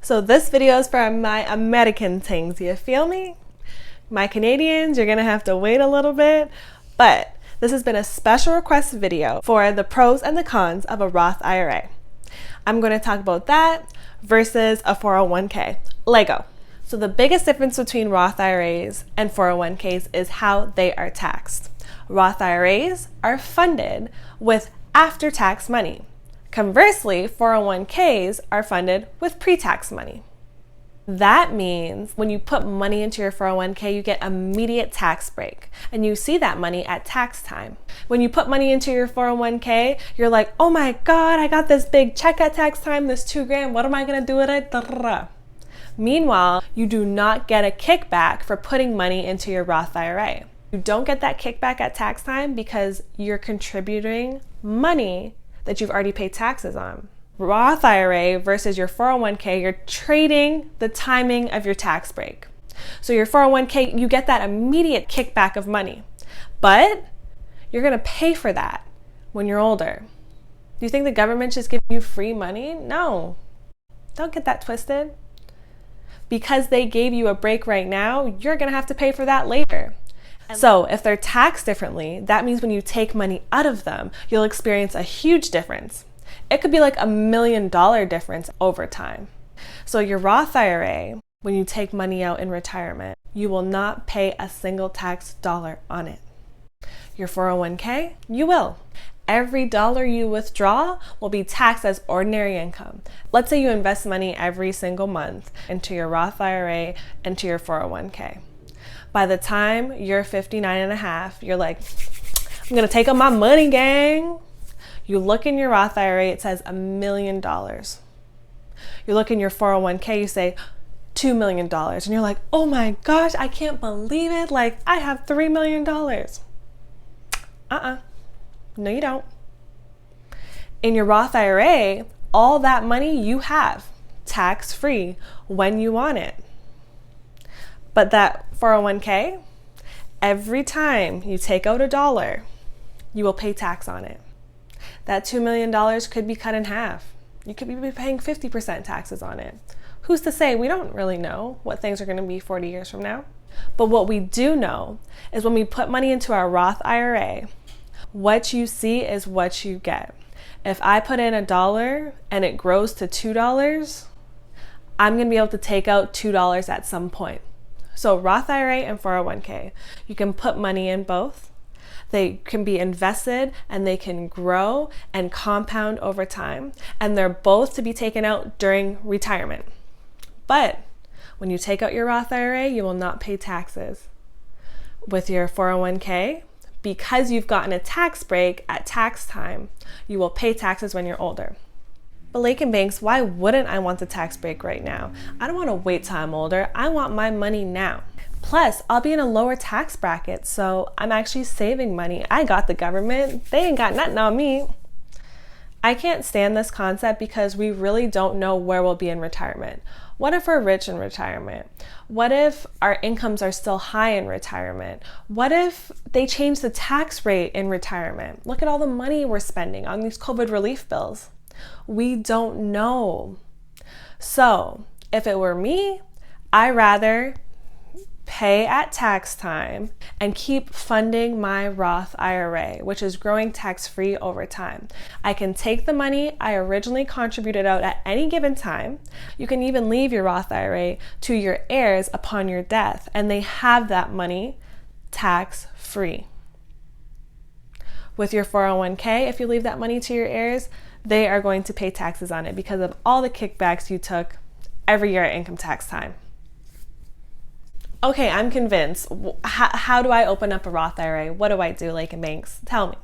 So this video is for my American things, you feel me? My Canadians, you're gonna have to wait a little bit, but this has been a special request video for the pros and the cons of a Roth IRA. I'm gonna talk about that versus a 401k. Lego. So the biggest difference between Roth IRAs and 401ks is how they are taxed. Roth IRAs are funded with after-tax money. Conversely, 401ks are funded with pre-tax money. That means when you put money into your 401k, you get immediate tax break, and you see that money at tax time. When you put money into your 401k, you're like, oh my God, I got this big check at tax time, this $2,000, what am I gonna do with it? Meanwhile, you do not get a kickback for putting money into your Roth IRA. You don't get that kickback at tax time because you're contributing money that you've already paid taxes on. Roth IRA versus your 401k, you're trading the timing of your tax break. So your 401k, you get that immediate kickback of money, but you're gonna pay for that when you're older. Do you think the government's just giving you free money? No, don't get that twisted. Because they gave you a break right now, you're gonna have to pay for that later. So if they're taxed differently, that means when you take money out of them, you'll experience a huge difference. It could be like $1 million difference over time. So your Roth IRA, when you take money out in retirement, you will not pay a single tax dollar on it. Your 401k, you will. Every dollar you withdraw will be taxed as ordinary income. Let's say you invest money every single month into your Roth IRA, into your 401k. By the time you're 59 and a half, you're like, I'm gonna take out my money, gang. You look in your Roth IRA, it says $1 million. You look in your 401k, you say $2 million. And you're like, oh my gosh, I can't believe it. Like, I have $3 million. No, you don't. In your Roth IRA, all that money you have tax-free when you want it. But that 401k, every time you take out $1, you will pay tax on it. That $2 million could be cut in half. You could be paying 50% taxes on it. Who's to say? We don't really know what things are going to be 40 years from now. But what we do know is when we put money into our Roth IRA, what you see is what you get. If I put in $1 and it grows to $2, I'm going to be able to take out $2 at some point. So Roth IRA and 401k, you can put money in both. They can be invested and they can grow and compound over time. And they're both to be taken out during retirement. But when you take out your Roth IRA, you will not pay taxes. With your 401k, because you've gotten a tax break at tax time, you will pay taxes when you're older. But Lake and Banks, why wouldn't I want the tax break right now? I don't want to wait till I'm older. I want my money now. Plus, I'll be in a lower tax bracket, so I'm actually saving money. I got the government. They ain't got nothing on me. I can't stand this concept because we really don't know where we'll be in retirement. What if we're rich in retirement? What if our incomes are still high in retirement? What if they change the tax rate in retirement? Look at all the money we're spending on these COVID relief bills. We don't know. So if it were me, I'd rather pay at tax time and keep funding my Roth IRA, which is growing tax-free over time. I can take the money I originally contributed out at any given time. You can even leave your Roth IRA to your heirs upon your death, and they have that money tax-free. With your 401k, if you leave that money to your heirs, they are going to pay taxes on it because of all the kickbacks you took every year at income tax time. Okay, I'm convinced. How do I open up a Roth IRA? What do I do, Lake and Banks? Tell me.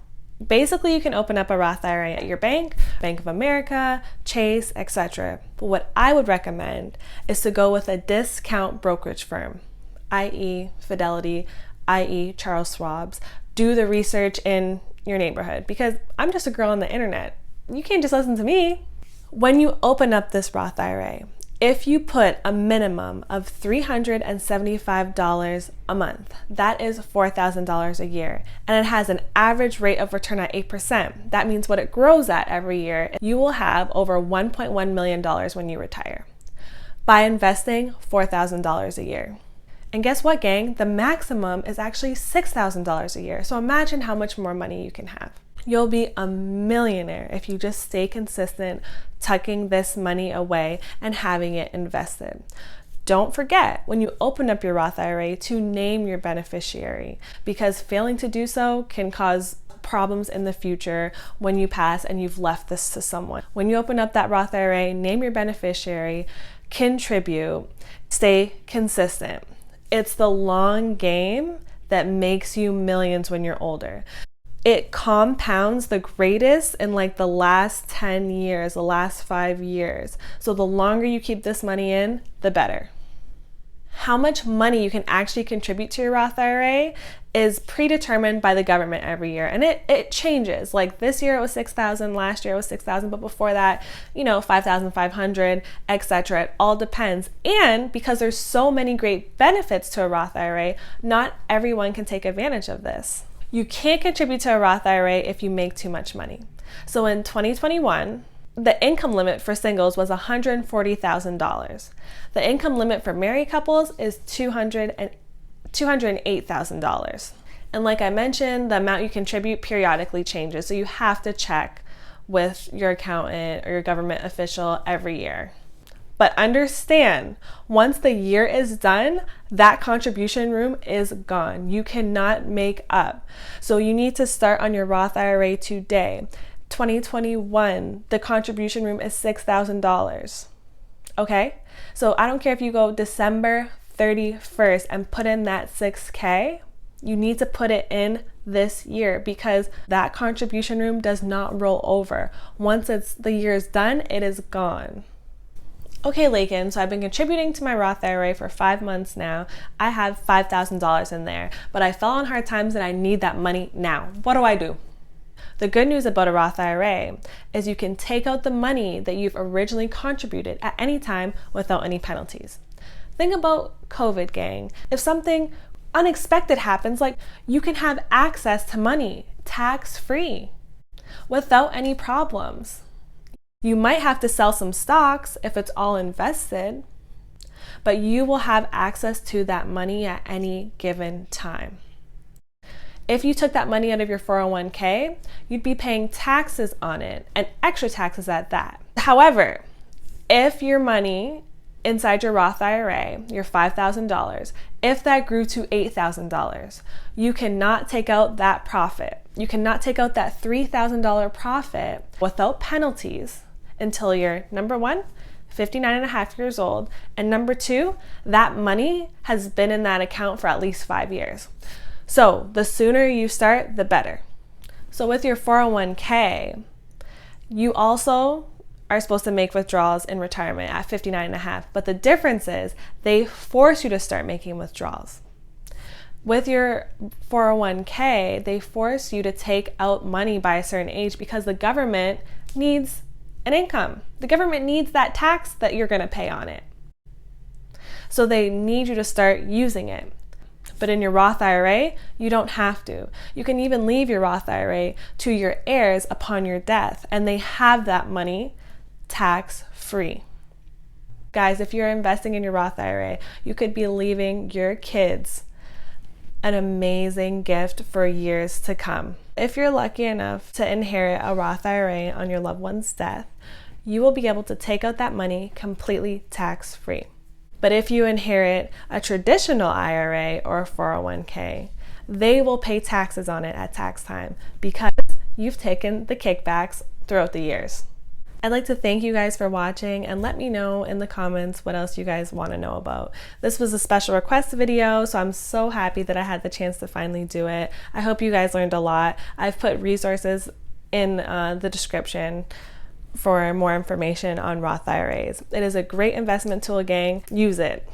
Basically, you can open up a Roth IRA at your bank, Bank of America, Chase, etc. But what I would recommend is to go with a discount brokerage firm, i.e. Fidelity, i.e. Charles Schwab's. Do the research in your neighborhood because I'm just a girl on the internet. You can't just listen to me. When you open up this Roth IRA, if you put a minimum of $375 a month, that is $4,000 a year, and it has an average rate of return at 8%. That means what it grows at every year, you will have over $1.1 million when you retire. by investing $4,000 a year. And guess what, gang? The maximum is actually $6,000 a year. So imagine how much more money you can have. You'll be a millionaire if you just stay consistent, tucking this money away and having it invested. Don't forget, when you open up your Roth IRA, to name your beneficiary, because failing to do so can cause problems in the future when you pass and you've left this to someone. When you open up that Roth IRA, name your beneficiary, contribute, stay consistent. It's the long game that makes you millions when you're older. It compounds the greatest in like the last 10 years, the last 5 years. So the longer you keep this money in, the better. How much money you can actually contribute to your Roth IRA is predetermined by the government every year. And it changes. Like this year it was $6,000, last year it was $6,000, but before that, $5,500, etc. It all depends. And because there's so many great benefits to a Roth IRA, not everyone can take advantage of this. You can't contribute to a Roth IRA if you make too much money. So in 2021, the income limit for singles was $140,000. The income limit for married couples is $208,000. And like I mentioned, the amount you contribute periodically changes, so you have to check with your accountant or your government official every year. But understand, once the year is done, that contribution room is gone. You cannot make up. So you need to start on your Roth IRA today. 2021, the contribution room is $6,000. Okay? So I don't care if you go December 31st and put in that $6K, you need to put it in this year because that contribution room does not roll over. Once the year is done, it is gone. Okay, Lakin, so I've been contributing to my Roth IRA for 5 months now. I have $5,000 in there, but I fell on hard times and I need that money now. What do I do? The good news about a Roth IRA is you can take out the money that you've originally contributed at any time without any penalties. Think about COVID, gang. If something unexpected happens, like you can have access to money tax-free without any problems. You might have to sell some stocks if it's all invested, but you will have access to that money at any given time. If you took that money out of your 401k, you'd be paying taxes on it, and extra taxes at that. However, if your money inside your Roth IRA, your $5,000, if that grew to $8,000, you cannot take out that profit. You cannot take out that $3,000 profit without penalties until you're, number one, 59 and a half years old, and number two, that money has been in that account for at least 5 years. So the sooner you start, the better. So with your 401k, you also are supposed to make withdrawals in retirement at 59 and a half, but the difference is they force you to start making withdrawals. With your 401k, they force you to take out money by a certain age because the government needs an income. The government needs that tax that you're going to pay on it. So they need you to start using it. But in your Roth IRA, you don't have to. You can even leave your Roth IRA to your heirs upon your death, and they have that money tax-free. Guys, if you're investing in your Roth IRA, you could be leaving your kids an amazing gift for years to come. If you're lucky enough to inherit a Roth IRA on your loved one's death, you will be able to take out that money completely tax-free. But if you inherit a traditional IRA or a 401k, they will pay taxes on it at tax time because you've taken the kickbacks throughout the years. I'd like to thank you guys for watching and let me know in the comments what else you guys want to know about. This was a special request video, so I'm so happy that I had the chance to finally do it. I hope you guys learned a lot. I've put resources in the description for more information on Roth IRAs. It is a great investment tool, gang. Use it.